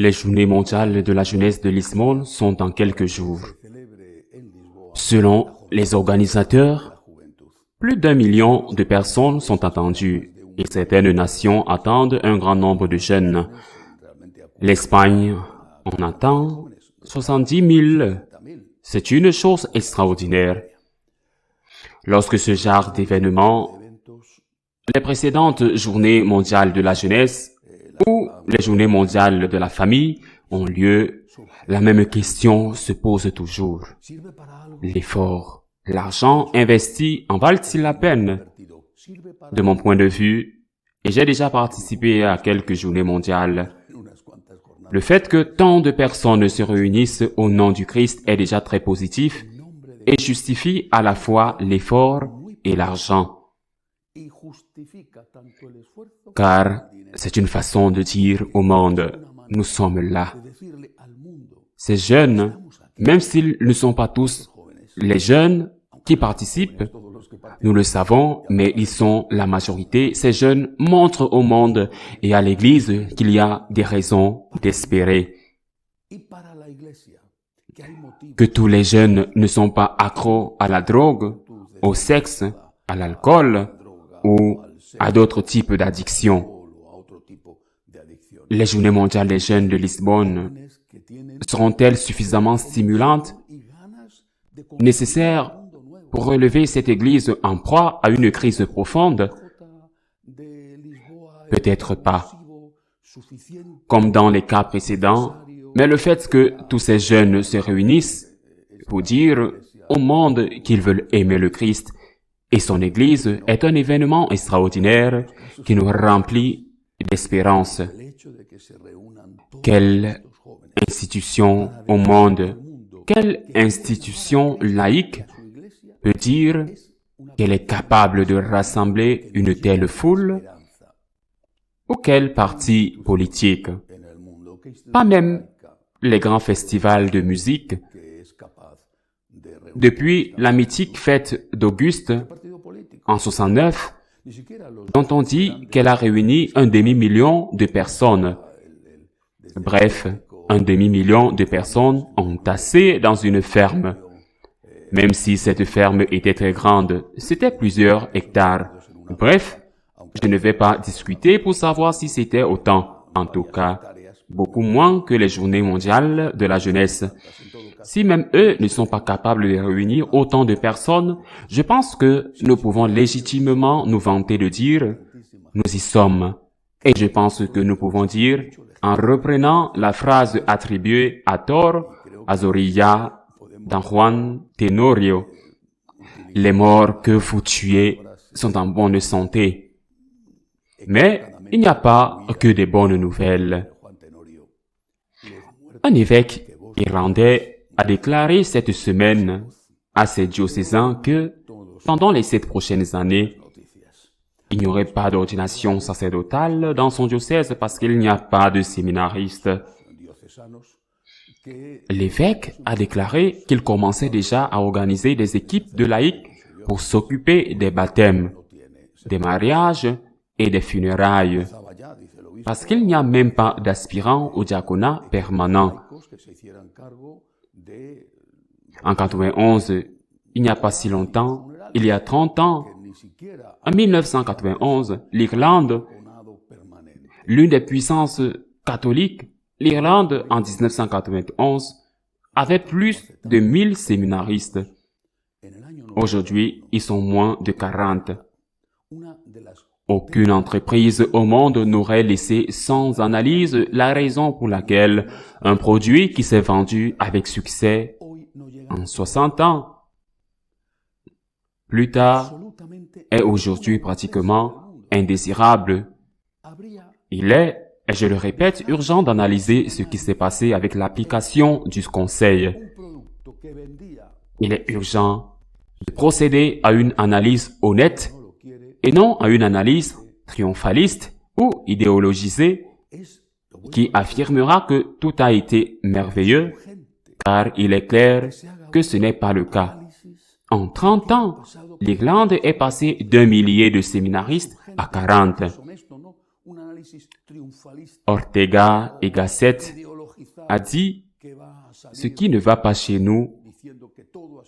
Les journées mondiales de la jeunesse de Lisbonne sont dans quelques jours. Selon les organisateurs, plus d'1 million de personnes sont attendues et certaines nations attendent un grand nombre de jeunes. L'Espagne en attend 70 000. C'est une chose extraordinaire. Lorsque ce genre d'événement, les précédentes journées mondiales de la jeunesse ou les journées mondiales de la famille ont lieu, la même question se pose toujours. L'effort, l'argent investi en valent-ils la peine? De mon point de vue, et j'ai déjà participé à quelques journées mondiales, le fait que tant de personnes se réunissent au nom du Christ est déjà très positif et justifie à la fois l'effort et l'argent. Car c'est une façon de dire au monde, nous sommes là. Ces jeunes, même s'ils ne sont pas tous les jeunes qui participent, nous le savons, mais ils sont la majorité. Ces jeunes montrent au monde et à l'Église qu'il y a des raisons d'espérer. Que tous les jeunes ne sont pas accros à la drogue, au sexe, à l'alcool ou à d'autres types d'addictions. Les journées mondiales des jeunes de Lisbonne seront-elles suffisamment stimulantes, nécessaires pour relever cette Église en proie à une crise profonde? Peut-être pas, comme dans les cas précédents, mais le fait que tous ces jeunes se réunissent pour dire au monde qu'ils veulent aimer le Christ et son Église est un événement extraordinaire qui nous remplit d'espérance. Quelle institution au monde, quelle institution laïque peut dire qu'elle est capable de rassembler une telle foule? Ou quel parti politique? Pas même les grands festivals de musique. Depuis la mythique fête d'Auguste, en 69, dont on dit qu'elle a réuni 1 demi-million de personnes. Bref, 1 demi-million de personnes entassées dans une ferme. Même si cette ferme était très grande, c'était plusieurs hectares. Bref, je ne vais pas discuter pour savoir si c'était autant. En tout cas, beaucoup moins que les journées mondiales de la jeunesse. Si même eux ne sont pas capables de réunir autant de personnes, je pense que nous pouvons légitimement nous vanter de dire « nous y sommes ». Et je pense que nous pouvons dire, en reprenant la phrase attribuée à tort à Zorrilla dans Juan Tenorio, « les morts que vous tuez sont en bonne santé ». Mais il n'y a pas que des bonnes nouvelles. Un évêque irlandais a déclaré cette semaine à ses diocésains que, pendant les 7 prochaines années, il n'y aurait pas d'ordination sacerdotale dans son diocèse parce qu'il n'y a pas de séminaristes. L'évêque a déclaré qu'il commençait déjà à organiser des équipes de laïcs pour s'occuper des baptêmes, des mariages et des funérailles, parce qu'il n'y a même pas d'aspirants au diaconat permanent. En 91, il n'y a pas si longtemps, il y a 30 ans, en 1991, l'Irlande, l'une des puissances catholiques, l'Irlande, en 1991, avait plus de 1000 séminaristes. Aujourd'hui, ils sont moins de 40. Aucune entreprise au monde n'aurait laissé sans analyse la raison pour laquelle un produit qui s'est vendu avec succès en 60 ans, plus tard, est aujourd'hui pratiquement indésirable. Il est, et je le répète, urgent d'analyser ce qui s'est passé avec l'application du conseil. Il est urgent de procéder à une analyse honnête et non à une analyse triomphaliste ou idéologisée qui affirmera que tout a été merveilleux, car il est clair que ce n'est pas le cas. En 30 ans, l'Irlande est passée d'1 millier de séminaristes à 40. Ortega y Gasset a dit, ce qui ne va pas chez nous,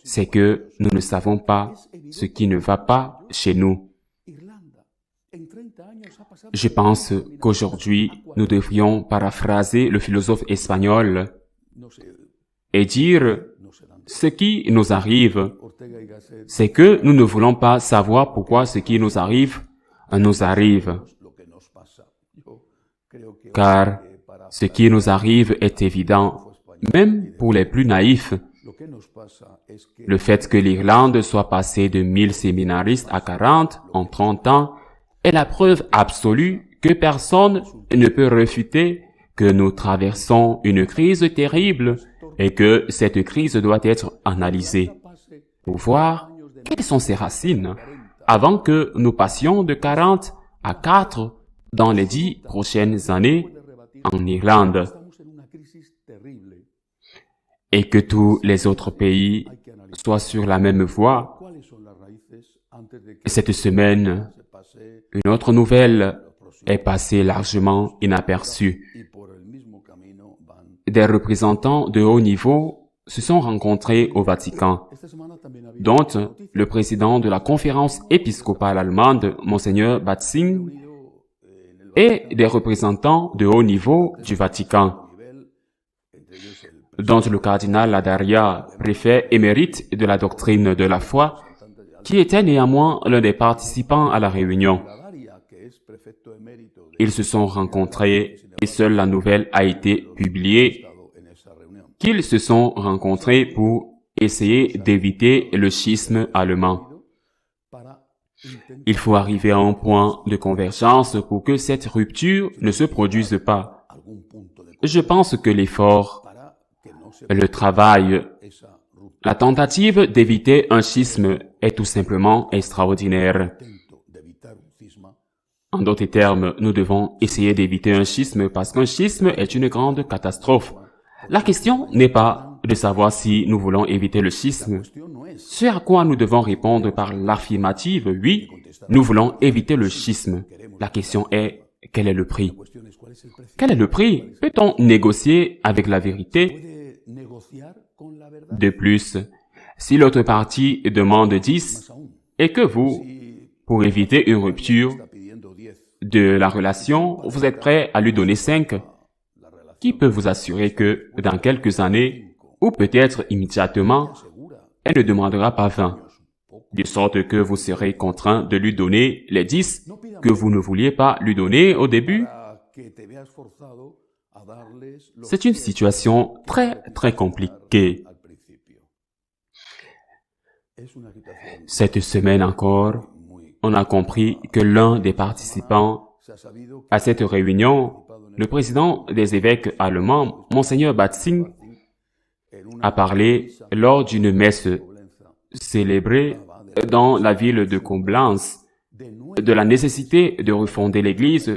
c'est que nous ne savons pas ce qui ne va pas chez nous. Je pense qu'aujourd'hui, nous devrions paraphraser le philosophe espagnol et dire, ce qui nous arrive, c'est que nous ne voulons pas savoir pourquoi ce qui nous arrive. Car ce qui nous arrive est évident, même pour les plus naïfs. Le fait que l'Irlande soit passée de 1000 séminaristes à 40 en 30 ans est la preuve absolue que personne ne peut réfuter que nous traversons une crise terrible et que cette crise doit être analysée pour voir quelles sont ses racines avant que nous passions de 40 à 4 dans les 10 prochaines années en Irlande et que tous les autres pays soient sur la même voie. Cette semaine, une autre nouvelle est passée largement inaperçue. Des représentants de haut niveau se sont rencontrés au Vatican, dont le président de la conférence épiscopale allemande, Monseigneur Batzing, et des représentants de haut niveau du Vatican, dont le cardinal Ladaria, préfet émérite de la doctrine de la foi, qui était néanmoins l'un des participants à la réunion. Ils se sont rencontrés et seule la nouvelle a été publiée qu'ils se sont rencontrés pour essayer d'éviter le schisme allemand. Il faut arriver à un point de convergence pour que cette rupture ne se produise pas. Je pense que l'effort, le travail, la tentative d'éviter un schisme est tout simplement extraordinaire. En d'autres termes, nous devons essayer d'éviter un schisme parce qu'un schisme est une grande catastrophe. La question n'est pas de savoir si nous voulons éviter le schisme. Ce à quoi nous devons répondre par l'affirmative, oui, nous voulons éviter le schisme. La question est, quel est le prix? Quel est le prix? Peut-on négocier avec la vérité? De plus, si l'autre partie demande 10 et que vous, pour éviter une rupture de la relation, vous êtes prêt à lui donner 5, qui peut vous assurer que dans quelques années, ou peut-être immédiatement, elle ne demandera pas 20, de sorte que vous serez contraint de lui donner les 10 que vous ne vouliez pas lui donner au début? C'est une situation très compliquée. Cette semaine encore, on a compris que l'un des participants à cette réunion, le président des évêques allemands, Monseigneur Batzing, a parlé lors d'une messe célébrée dans la ville de Koblenz de la nécessité de refonder l'Église,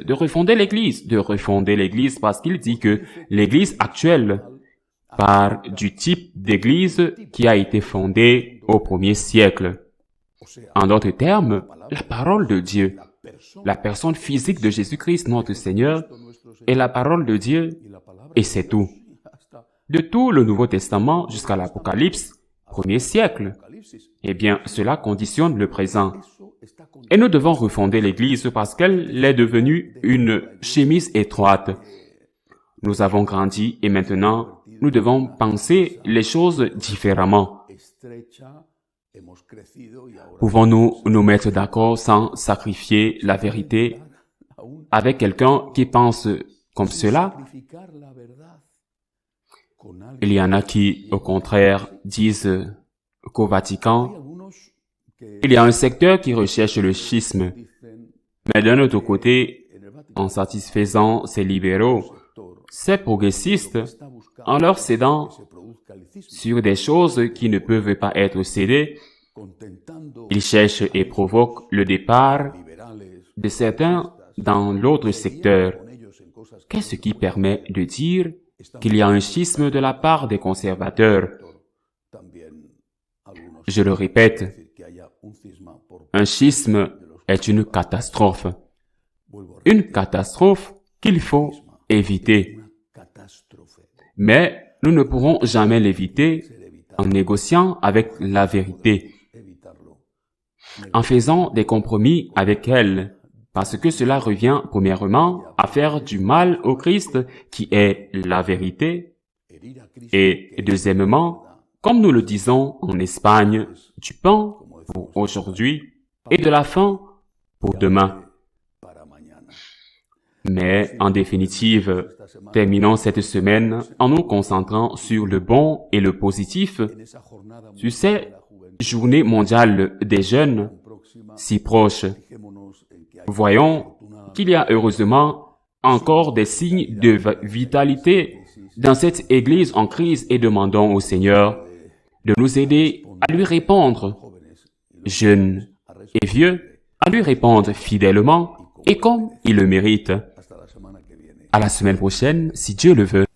parce qu'il dit que l'Église actuelle part du type d'Église qui a été fondée au 1er siècle. En d'autres termes, la parole de Dieu, la personne physique de Jésus-Christ, notre Seigneur, est la parole de Dieu, et c'est tout. De tout le Nouveau Testament jusqu'à l'Apocalypse, 1er siècle. Eh bien, cela conditionne le présent. Et nous devons refonder l'Église parce qu'elle est devenue une chemise étroite. Nous avons grandi et maintenant, nous devons penser les choses différemment. Pouvons-nous nous mettre d'accord sans sacrifier la vérité avec quelqu'un qui pense comme cela? Il y en a qui, au contraire, disent qu'au Vatican, il y a un secteur qui recherche le schisme. Mais d'un autre côté, en satisfaisant ces libéraux, ces progressistes, en leur cédant sur des choses qui ne peuvent pas être cédées, ils cherchent et provoquent le départ de certains dans l'autre secteur. Qu'est-ce qui permet de dire qu'il y a un schisme de la part des conservateurs? Je le répète, un schisme est une catastrophe. Une catastrophe qu'il faut éviter. Mais nous ne pourrons jamais l'éviter en négociant avec la vérité, en faisant des compromis avec elle, parce que cela revient premièrement à faire du mal au Christ qui est la vérité, et deuxièmement, comme nous le disons en Espagne, du pain pour aujourd'hui et de la faim pour demain. Mais en définitive, terminons cette semaine en nous concentrant sur le bon et le positif, sur ces journées mondiales des jeunes si proches. Voyons qu'il y a heureusement encore des signes de vitalité dans cette Église en crise et demandons au Seigneur de nous aider à lui répondre, jeunes et vieux, à lui répondre fidèlement et comme il le mérite. À la semaine prochaine, si Dieu le veut.